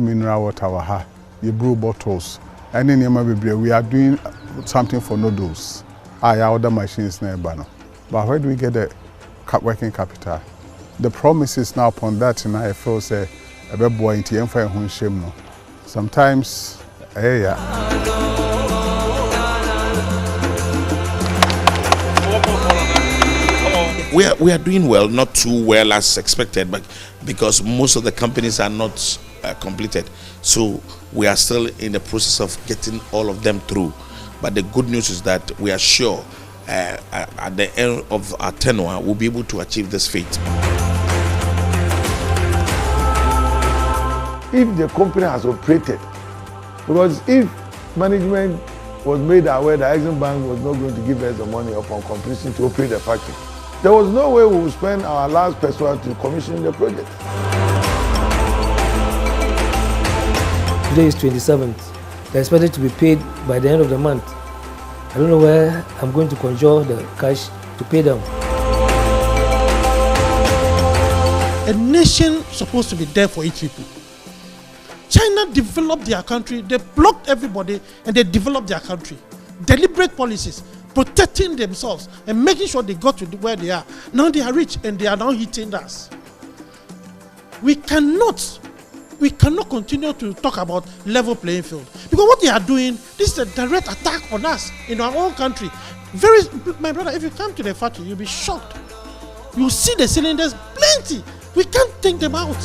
mineral water waha, you brew bottles. And in Yamabi, we are doing something for noodles. I order machines nearby. But where do we get the working capital? The promise is now upon that, and I feel say a bit boy in TM for shame. Sometimes, We are doing well, not too well as expected, but because most of the companies are not completed, so we are still in the process of getting all of them through. But the good news is that we are sure at the end of our tenure we'll be able to achieve this feat. If the company has operated, because if management was made aware that Exim Bank was not going to give us the money upon completion to operate the factory, there was no way we would spend our last person to commission the project. Today is 27th. They're expected to be paid by the end of the month. I don't know where I'm going to conjure the cash to pay them. A nation supposed to be there for its people. China developed their country, they blocked everybody, and they developed their country. Deliberate policies, protecting themselves and making sure they got to where they are. Now they are rich and they are now hitting us. We cannot continue to talk about level playing field, because what they are doing, this is a direct attack on us in our own country. My brother, if you come to the factory, you'll be shocked. You'll see the cylinders plenty. We can't take them out.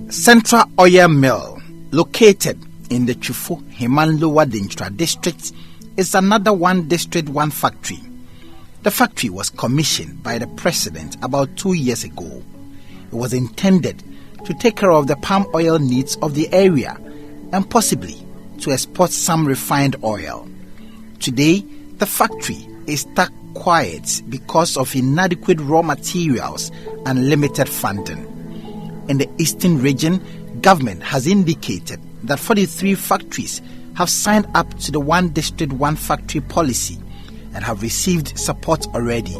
Central Oil Mill, located in the Chufu Himanluwa Dintra district, is another one district, one factory. The factory was commissioned by the president about 2 years ago. It was intended to take care of the palm oil needs of the area and possibly to export some refined oil. Today, the factory is stuck quiet because of inadequate raw materials and limited funding. In the eastern region, government has indicated that 43 factories have signed up to the one district, one factory policy and have received support already.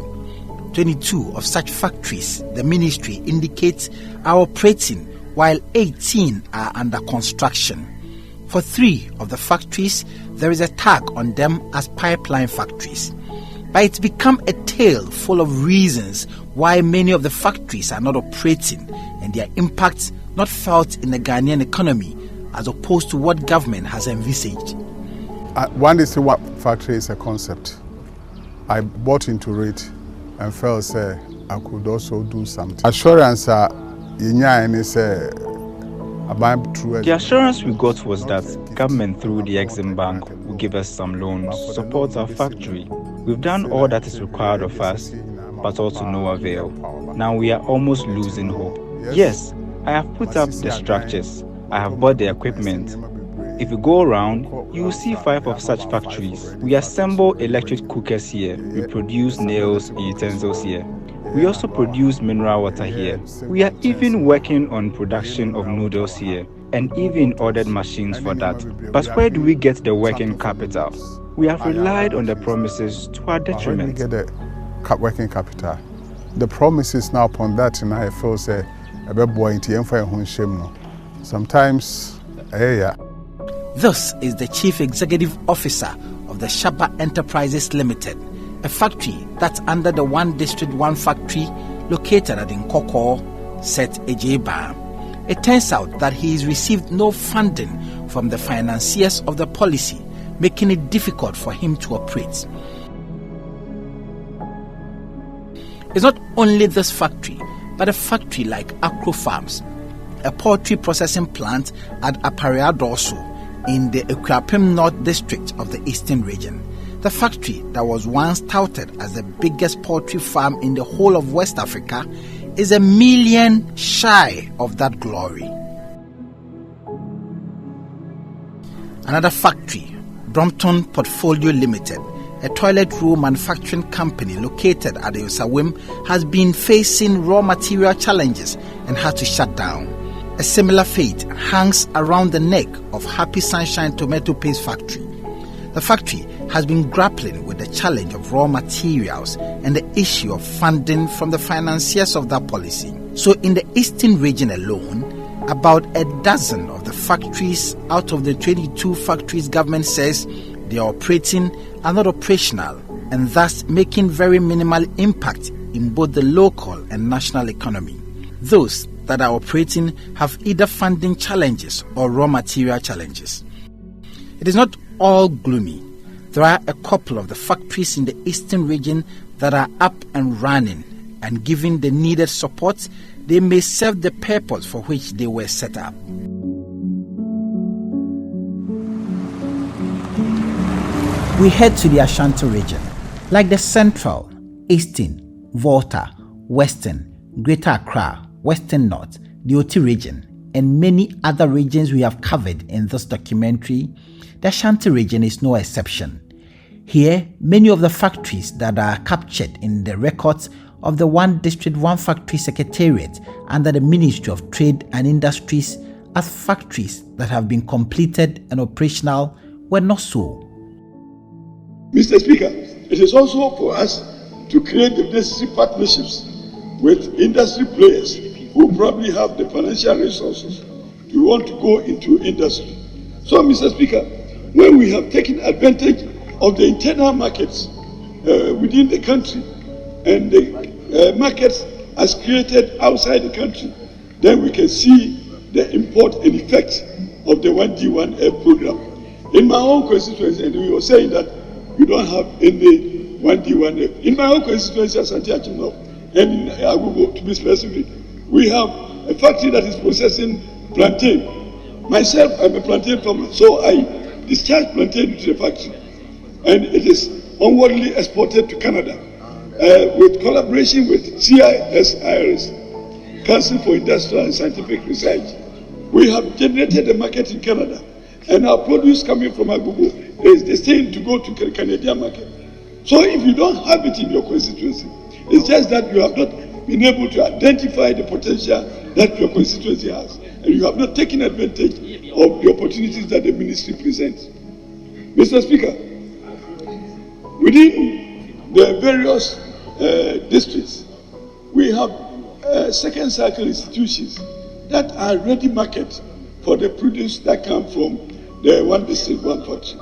22 of such factories, the ministry indicates, are operating, while 18 are under construction. For 3 of the factories, there is a tag on them as pipeline factories. But it's become a tale full of reasons why many of the factories are not operating and their impact not felt in the Ghanaian economy as opposed to what government has envisaged. One is what factory is a concept. I bought into it and felt say I could also do something. Assurance the assurance we got was that government through the Exim Bank will give us some loans, support our factory. We've done all that is required of us, but all to no avail. Now we are almost losing hope. Yes, I have put up the structures. I have bought the equipment. If you go around, you will see 5 of such factories. We assemble electric cookers here. We produce nails and utensils here. We also produce mineral water here. We are even working on production of noodles here and even ordered machines for that. But where do we get the working capital? We have relied on the promises to our detriment. Where do we get the working capital? The promise is now upon that, and I feel say a bit boy in TM for shame. Sometimes, This is the Chief Executive Officer of the Shaba Enterprises Limited, a factory that's under the one district, one factory located at Nkoko, Set Ejeba. It turns out that he has received no funding from the financiers of the policy, making it difficult for him to operate. It's not only this factory, but a factory like Acro Farms, a poultry processing plant at Apariadoso in the Ekwapim North district of the eastern region. The factory that was once touted as the biggest poultry farm in the whole of West Africa is a million shy of that glory. Another factory, Brompton Portfolio Limited, a toilet roll manufacturing company located at the Osawim, has been facing raw material challenges and had to shut down. A similar fate hangs around the neck of Happy Sunshine Tomato Paste Factory. The factory has been grappling with the challenge of raw materials and the issue of funding from the financiers of that policy. So in the Eastern region alone, about a dozen of the factories out of the 22 factories government says they are operating are not operational and thus making very minimal impact in both the local and national economy. Those that are operating have either funding challenges or raw material challenges. It is not all gloomy. There are a couple of the factories in the Eastern region that are up and running, and given the needed support, they may serve the purpose for which they were set up. We head to the Ashanti region, like the Central, Eastern, Volta, Western, Greater Accra, Western North, the Oti region, and many other regions we have covered in this documentary. The Ashanti region is no exception. Here, many of the factories that are captured in the records of the One District, One Factory Secretariat under the Ministry of Trade and Industries as factories that have been completed and operational were not so. Mr. Speaker, it is also for us to create the necessary partnerships with industry players who probably have the financial resources to want to go into industry. So, Mr. Speaker, when we have taken advantage of the internal markets within the country and the markets as created outside the country, then we can see the import and effect of the 1G1F program. In my own constituency, and we were saying that we don't have any 1D1F. In my own constituency, Asante Achimov, and in Agogo, to be specific, we have a factory that is processing plantain. Myself, I'm a plantain farmer, so I discharge plantain to the factory, and it is onwardly exported to Canada with collaboration with CISIRS, Council for Industrial and Scientific Research. We have generated a market in Canada, and our produce coming from Agogo is destined to go to the Canadian market. So if you don't have it in your constituency, it's just that you have not been able to identify the potential that your constituency has, and you have not taken advantage of the opportunities that the ministry presents. Mr. Speaker, within the various districts, we have second cycle institutions that are ready market for the produce that come from the One District, One Factory.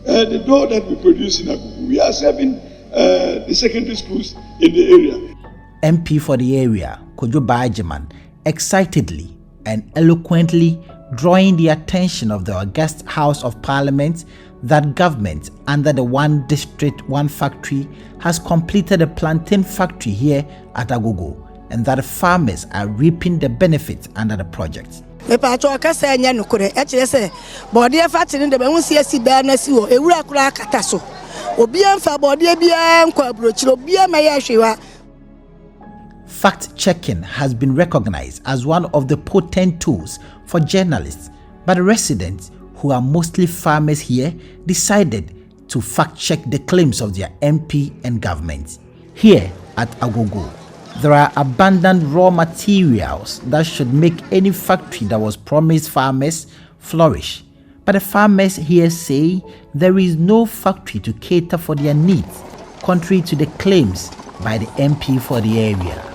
The dough that we produce in Agogo, we are serving the secondary schools in the area. MP for the area, Kojo Bajaman, excitedly and eloquently drawing the attention of the august House of Parliament that government under the One District, One Factory has completed a plantain factory here at Agogo, and that farmers are reaping the benefits under the project. Me pacho akasa nya nukure ekire se body factory de be hu sie si da na si wo ewura kura akata so obi amfa body bia nkwa abrochiro obi amaye ahwewa. Fact checking has been recognized as one of the potent tools for journalists, but residents, who are mostly farmers here, decided to fact check the claims of their MP and government. Here at Agogo, there are abundant raw materials that should make any factory that was promised farmers flourish. But the farmers here say there is no factory to cater for their needs, contrary to the claims by the MP for the area.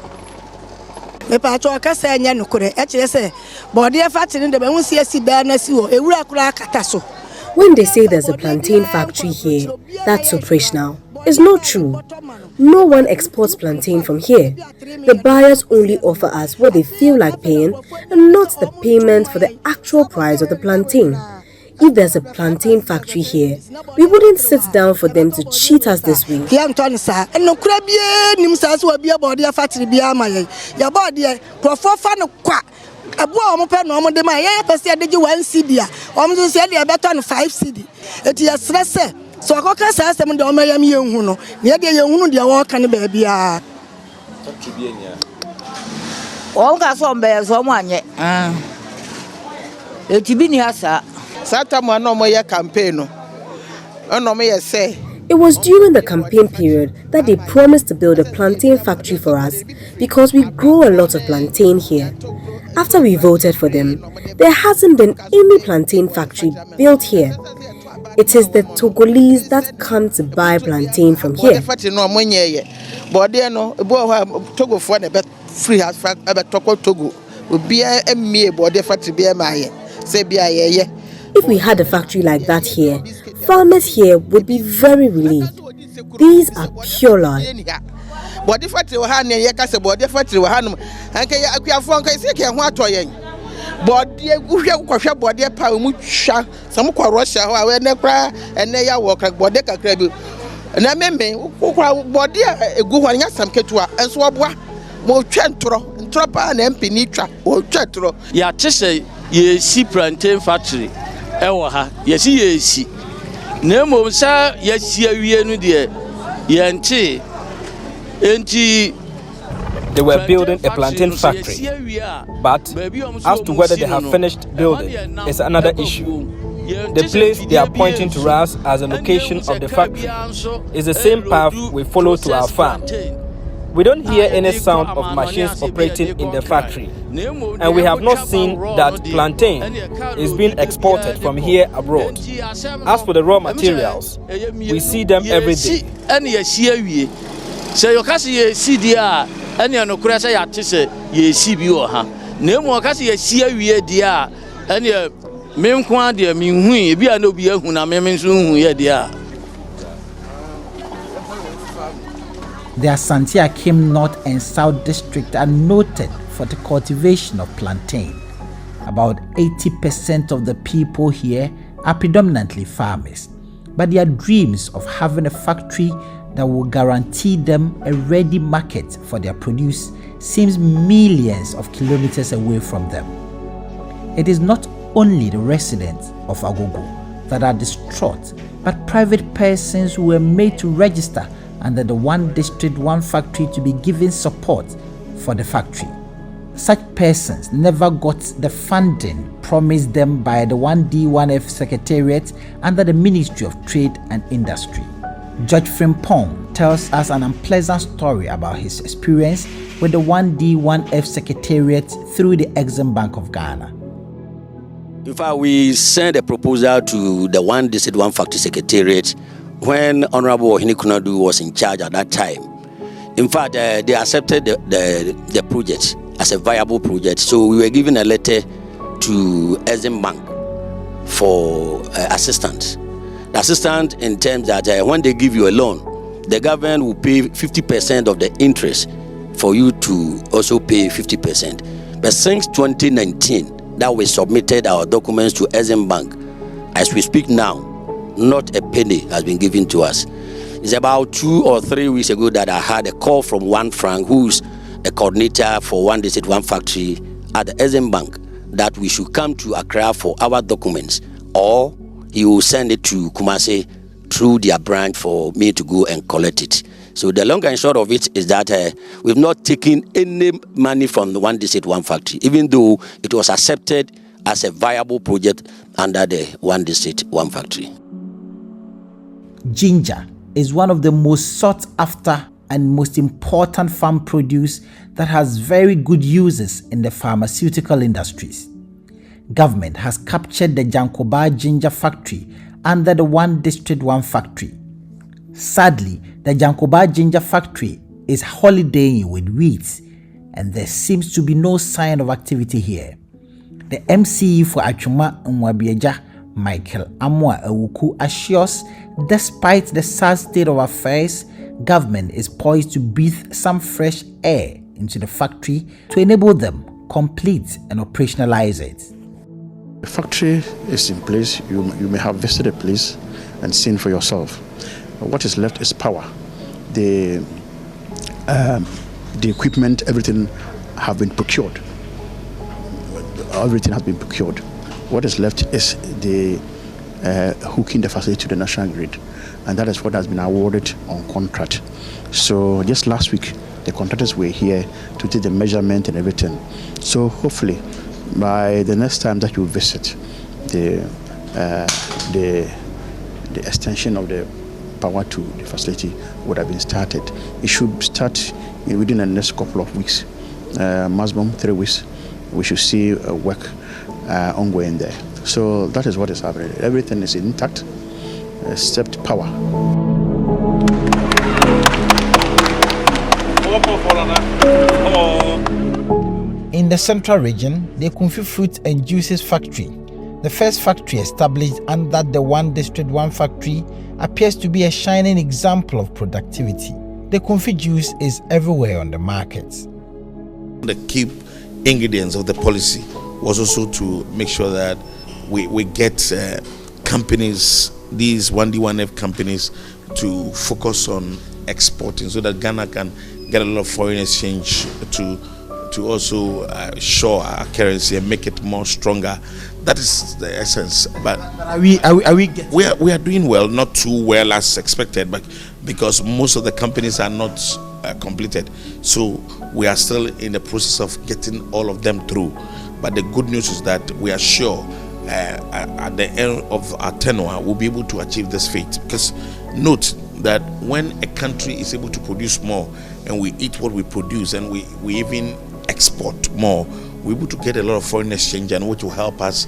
Me pacho akasa nya nukure ekire se body factory de be hu sie si da na si wo ewura kura akata so. When they say there's a plantain factory here that's operational, it's not true. No one exports plantain from here. The buyers only offer us what they feel like paying and not the payment for the actual price of the plantain. If there's a plantain factory here, we wouldn't sit down for them to cheat us this way. Abua omope no omo de ma ye pese adeji 1 cedi a omo so se de beto no 5 cedi eti ya stress so akoka sa asem de omo yam ye hu no ne de ye hu de wo ka ne ba bia to bi enya o ga so mbe so mo anye eti bi ni asa It was during the campaign period that they promised to build a plantain factory for us because we grow a lot of plantain here. After we voted for them, there hasn't been any plantain factory built here. It is the Togolese that come to buy plantain from here. If we had a factory like that here, farmers here would be very relieved. These are pure lie. Plantain factory. Yes, Nemo sa yes They were building a plantain factory, but as to whether they have finished building is another issue. The place they are pointing to us as a location of the factory is the same path we follow to our farm. We don't hear any sound of machines operating in the factory, and we have not seen that plantain is being exported from here abroad. As for the raw materials, we see them every day. The Asante Akim North and South District are noted for the cultivation of plantain. About 80% of the people here are predominantly farmers, but their dreams of having a factory that will guarantee them a ready market for their produce seems millions of kilometers away from them. It is not only the residents of Agogo that are distraught, but private persons who were made to register under the One District, One Factory to be given support for the factory. Such persons never got the funding promised them by the 1D1F Secretariat under the Ministry of Trade and Industry. Judge Frimpong tells us an unpleasant story about his experience with the 1D1F Secretariat through the Exim Bank of Ghana. In fact, we sent a proposal to the One District, One Factory Secretariat when Honorable Hinikunadu was in charge at that time. In fact, they accepted the project as a viable project. So we were given a letter to Exim Bank for assistance. The assistance in terms that when they give you a loan, the government will pay 50% of the interest for you to also pay 50%. But since 2019, that we submitted our documents to Exim Bank, as we speak now, not a penny has been given to us. It's about 2 or 3 weeks ago that I had a call from one Frank, who's a coordinator for One District, One Factory at the Exim Bank, that we should come to Accra for our documents, or he will send it to Kumasi through their branch for me to go and collect it. So the long and short of it is that we've not taken any money from the One District, One Factory, even though it was accepted as a viable project under the One District, One Factory. Ginger is one of the most sought after and most important farm produce that has very good uses in the pharmaceutical industries. Government has captured the Jankoba ginger factory under the One District, One Factory. Sadly, the Jankoba ginger factory is holidaying with weeds, and there seems to be no sign of activity here. The MCE for Achuma Nwabieja, Michael Amwa Ewuku, assures despite the sad state of affairs, government is poised to breathe some fresh air into the factory to enable them complete and operationalize it. The factory is in place. You may have visited the place and seen for yourself. What is left is power. The equipment, everything have been procured. Everything has been procured. What is left is the hooking the facility to the national grid, and that is what has been awarded on contract. So just last week, the contractors were here to take the measurement and everything. So hopefully, by the next time that you visit, the the extension of the power to the facility would have been started. It should start within the next couple of weeks, maximum 3 weeks. We should see work ongoing there. So that is what is happening. Everything is intact except power. In the central region, the Kumfi Fruit and Juices Factory, the first factory established under the One District, One Factory, appears to be a shining example of productivity. The Kumfi juice is everywhere on the markets. The key ingredients of the policy was also to make sure that we get companies, these 1D1F companies, to focus on exporting so that Ghana can get a lot of foreign exchange to also shore our currency and make it more stronger. That is the essence. But are we are doing well, not too well as expected, but because most of the companies are not completed, so we are still in the process of getting all of them through. But the good news is that we are sure at the end of our tenure we'll be able to achieve this feat. Because note that when a country is able to produce more and we eat what we produce and we even export more, we're able to get a lot of foreign exchange, and which will help us,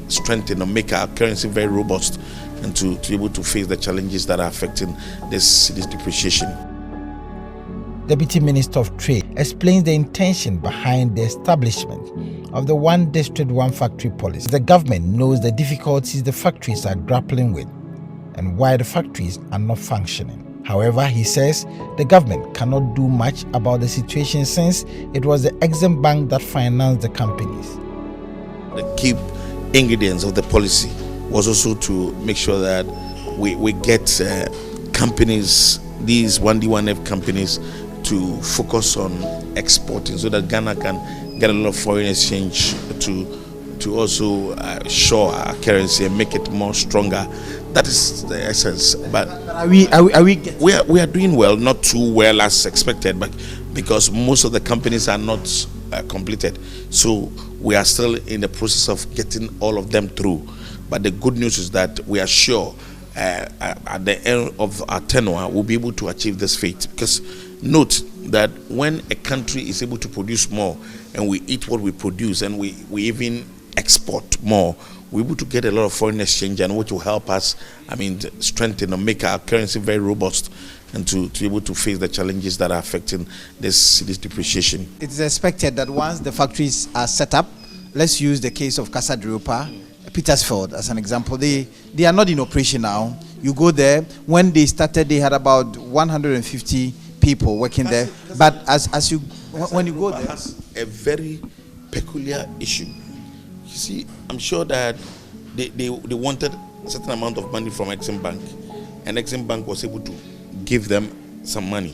strengthen and make our currency very robust and to be able to face the challenges that are affecting this depreciation. Deputy Minister of Trade explains the intention behind the establishment of the One District, One Factory policy. The government knows the difficulties the factories are grappling with and why the factories are not functioning. However, he says the government cannot do much about the situation since it was the Exim Bank that financed the companies. The key ingredients of the policy was also to make sure that we get companies, these 1D1F companies, to focus on exporting so that Ghana can get a lot of foreign exchange to also shore our currency and make it more stronger. That is the essence. But we are doing well, not too well as expected, but because most of the companies are not completed, so we are still in the process of getting all of them through. But the good news is that we are sure at the end of our tenure we'll be able to achieve this feat. Because note that when a country is able to produce more and we eat what we produce and we even export more, we're able to get a lot of foreign exchange, and which will help us, strengthen and make our currency very robust and to be able to face the challenges that are affecting this depreciation. It is expected that once the factories are set up, let's use the case of Casa de Europa, Petersfield as an example. They are not in operation now. You go there. When they started, they had about 150 people working there. But when you go there, has a very peculiar issue. You see, I'm sure that they wanted a certain amount of money from Exim Bank, and Exim Bank was able to give them some money.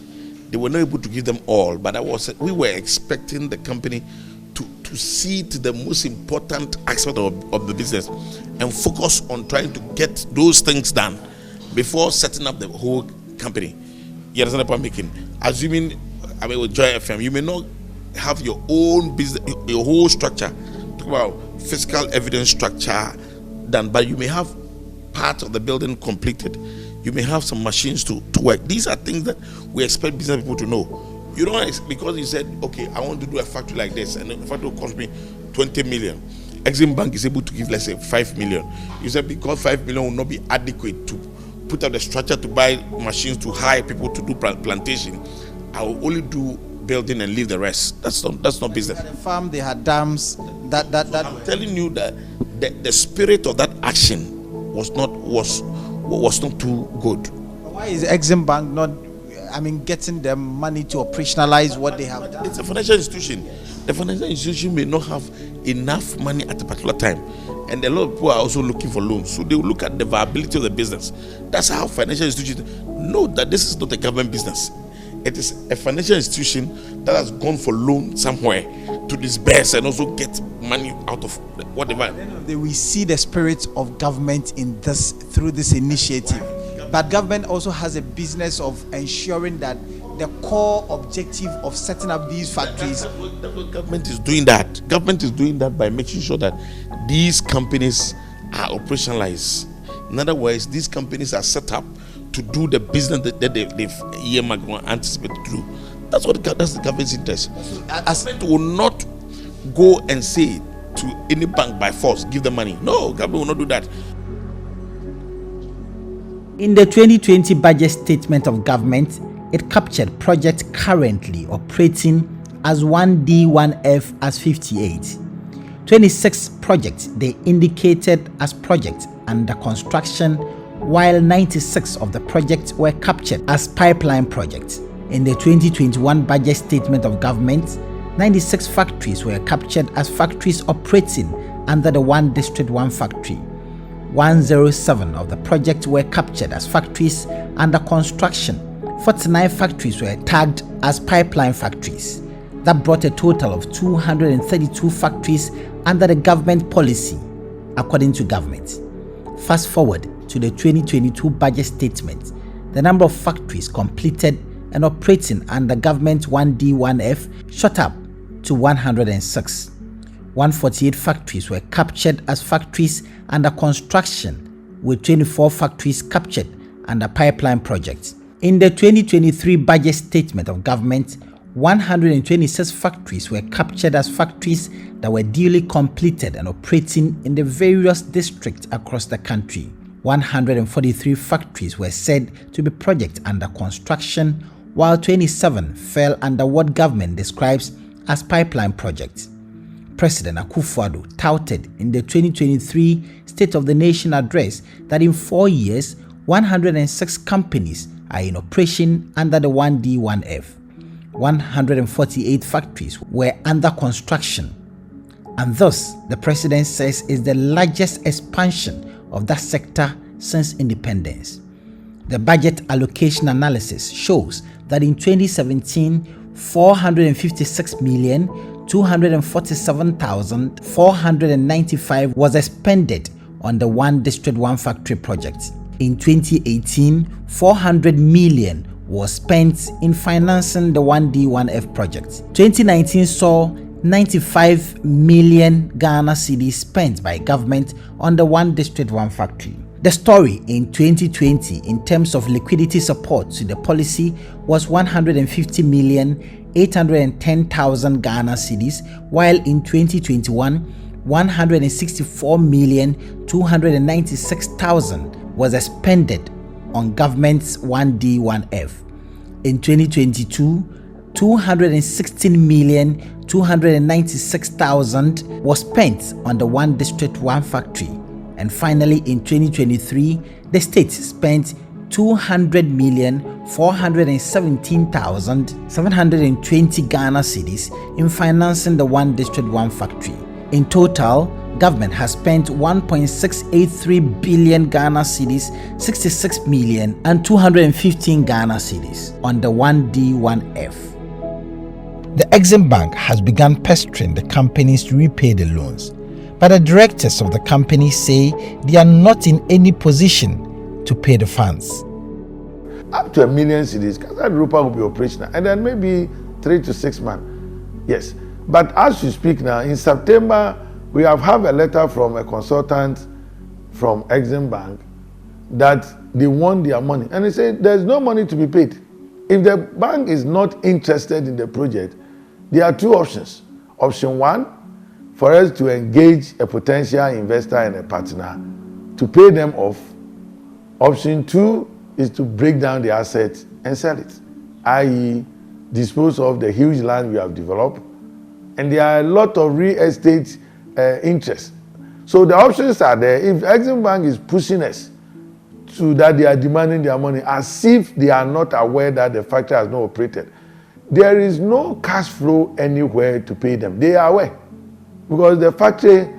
They were not able to give them all, but we were expecting the company to see to the most important aspect of the business and focus on trying to get those things done before setting up the whole company. You understand what I'm making? Assuming, with Joy FM, you may not have your own business, your whole structure, talk about fiscal evidence structure done, but you may have part of the building completed. You may have some machines to work. These are things that we expect business people to know. You don't, because you said, okay, I want to do a factory like this, and the factory will cost me 20 million. Exim Bank is able to give, let's say, 5 million. You said because 5 million will not be adequate to put up the structure to buy machines to hire people to do plantation, I will only do building and leave the rest. That's not business. At the farm, they had dams. That I'm telling you that the spirit of that action was not too good. Why is Exim Bank not getting them money to operationalize what they have done? It's a financial institution. The financial institution may not have enough money at a particular time, and a lot of people are also looking for loans, so they will look at the viability of the business. That's how financial institutions know that this is not a government business. It is a financial institution that has gone for loan somewhere to disburse and also get money out of whatever. We see the spirit of government in this through this initiative. But government also has a business of ensuring that the core objective of setting up these factories. Government is doing that. Government is doing that by making sure that these companies are operationalized. In other words, these companies are set up to do the business that they've earmarked or anticipated to do. That's the government's interest. Government will not go and say to any bank by force, give them money. No, government will not do that. In the 2020 budget statement of government, it captured projects currently operating as 1D1F as 58. 26 projects they indicated as projects under construction, while 96 of the projects were captured as pipeline projects. In the 2021 budget statement of government, 96 factories were captured as factories operating under the One District, One Factory. 107 of the projects were captured as factories under construction. 49 factories were tagged as pipeline factories. That brought a total of 232 factories under the government policy, according to government. Fast forward to the 2022 budget statement, the number of factories completed and operating under government 1D1F shot up to 106. 148 factories were captured as factories under construction, with 24 factories captured under pipeline projects. In the 2023 budget statement of government, 126 factories were captured as factories that were duly completed and operating in the various districts across the country. 143 factories were said to be projects under construction, while 27 fell under what government describes as pipeline projects. President Akufo-Addo touted in the 2023 State of the Nation address that in 4 years, 106 companies are in operation under the 1D1F. 148 factories were under construction, and thus the president says is the largest expansion of that sector since independence. The budget allocation analysis shows that in 2017, 456,247,495 was expended on the One District, One Factory project. In 2018, 400 million was spent in financing the 1D1F project. 2019 saw 95 million Ghana cedis spent by government on the One District, One Factory. The story in 2020 in terms of liquidity support to the policy was 150,810,000 Ghana cedis, while in 2021, 164,296,000 was expended on government's 1D1F. In 2022, 216,296,000 was spent on the One District, One Factory. And finally, in 2023, the state spent 200,417,720 Ghana cedis in financing the One District, One Factory. In total, government has spent 1.683 billion Ghana cedis, 66 million and 215 Ghana cedis on the 1D1F. The Exim Bank has begun pestering the companies to repay the loans, but the directors of the company say they are not in any position to pay the funds. Up to 1 million cedis, Kasad Rupa will be operational, and then maybe 3 to 6 months. Yes, but as you speak now, in September, we have had a letter from a consultant from Exim Bank that they want their money. And they say there's no money to be paid. If the bank is not interested in the project, there are two options. Option one, for us to engage a potential investor and a partner to pay them off. Option two is to break down the assets and sell it, i.e. dispose of the huge land we have developed. And there are a lot of real estate interest. So the options are there. If Exim Bank is pushing us to that they are demanding their money as if they are not aware that the factory has not operated, there is no cash flow anywhere to pay them. They are aware because the factory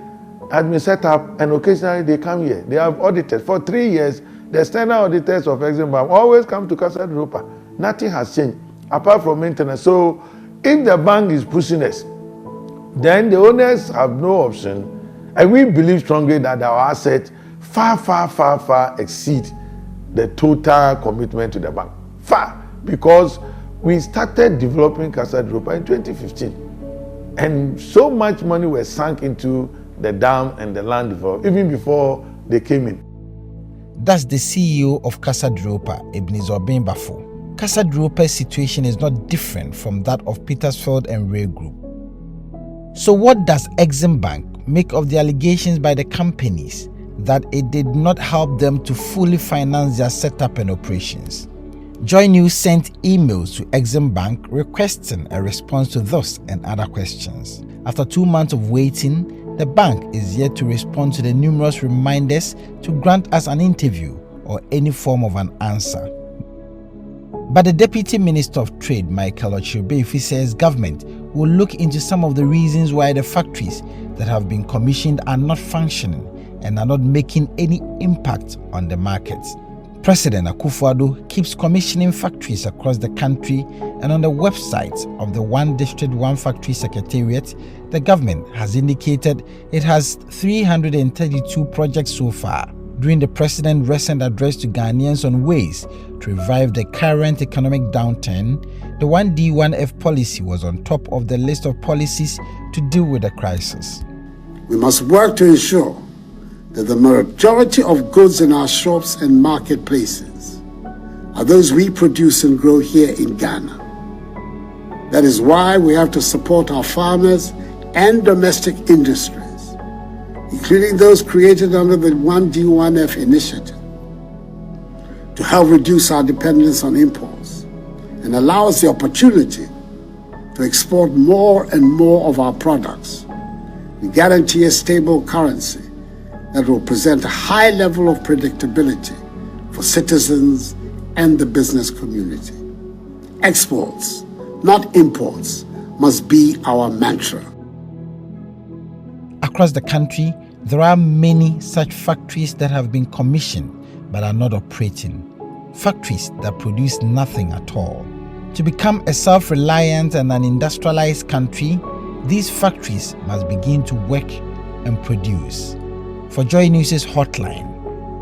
has been set up and occasionally they come here. They have audited for 3 years. The external auditors of Exim Bank always come to Kasad Rupa. Nothing has changed apart from maintenance. So if the bank is pushing us, then the owners have no option, and we believe strongly that our assets far exceed the total commitment to the bank. Far, because we started developing Kasad Rupa in 2015, and so much money was sunk into the dam and the land development, even before they came in. That's the CEO of Casa Dropa, Ebenezer Bafo. Casa Dropa's situation is not different from that of Petersfield and Ray Group. So what does Exim Bank make of the allegations by the companies that it did not help them to fully finance their setup and operations? JoyNews sent emails to Exim Bank requesting a response to those and other questions. After 2 months of waiting, the bank is yet to respond to the numerous reminders to grant us an interview or any form of an answer. But the Deputy Minister of Trade, Michael Ochilbefi, says government will look into some of the reasons why the factories that have been commissioned are not functioning and are not making any impact on the market. President Akufo-Addo keeps commissioning factories across the country, and on the website of the One District, One Factory Secretariat, the government has indicated it has 332 projects so far. During the president's recent address to Ghanaians on ways to revive the current economic downturn, the 1D1F policy was on top of the list of policies to deal with the crisis. We must work to ensure that the majority of goods in our shops and marketplaces are those we produce and grow here in Ghana. That is why we have to support our farmers and domestic industries, including those created under the 1D1F initiative, to help reduce our dependence on imports and allow us the opportunity to export more and more of our products and guarantee a stable currency that will present a high level of predictability for citizens and the business community. Exports, not imports, must be our mantra. Across the country, there are many such factories that have been commissioned but are not operating. Factories that produce nothing at all. To become a self-reliant and an industrialized country, these factories must begin to work and produce. For JoyNews Hotline,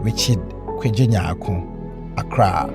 Richard Kwejenyako, Accra.